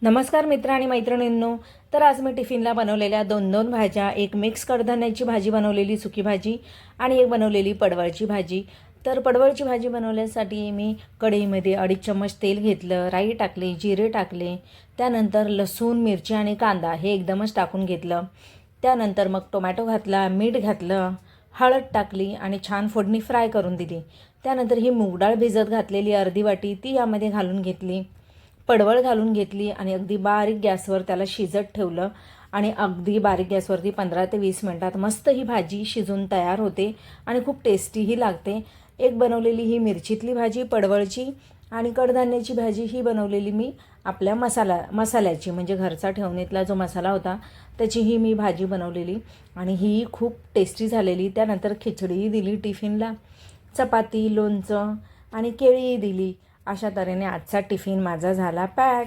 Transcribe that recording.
नमस्कार मित्र आणि मैत्रिणींनो. तर आज मी टिफिनला बनवलेल्या दोन दोन भाज्या, एक मिक्स कडधान्याची भाजी बनवलेली सुकी भाजी आणि एक बनवलेली पडवळची भाजी. तर पडवळची भाजी बनवण्यासाठी मी कढईमध्ये 2.5 चम्मच तेल घेतलं, राई टाकली, जिरे टाकले, त्यानंतर लसूण, मिरची आणि कांदा हे एकदमच टाकून घेतलं. त्यानंतर मग टोमॅटो घातला, मीठ घातलं, हळद टाकली आणि छान फोडणी फ्राय करून दिली. त्यानंतर ही मूग डाळ भिजत घातलेली अर्धी वाटी ती यामध्ये घालून घेतली, पडवळ घालून घेतली आणि अगदी बारीक गॅसवर त्याला शिजत ठेवलं आणि अगदी बारीक गॅसवरती 15 ते 20 मिनिटात मस्त ही भाजी शिजून तयार होते आणि खूप टेस्टीही लागते. एक बनवलेली ही मिरचीतली भाजी पडवळची आणि कडधान्याची भाजी ही बनवलेली मी आपल्या मसाल्याची म्हणजे घरचा ठेवणीतला जो मसाला होता त्याची ही मी भाजी बनवलेली आणि ही खूप टेस्टी झालेली. त्यानंतर खिचडीही दिली टिफिनला, चपाती, लोणचं आणि केळीही दिली. अशा तऱ्हेने आजचा टिफिन माझा झाला पॅक.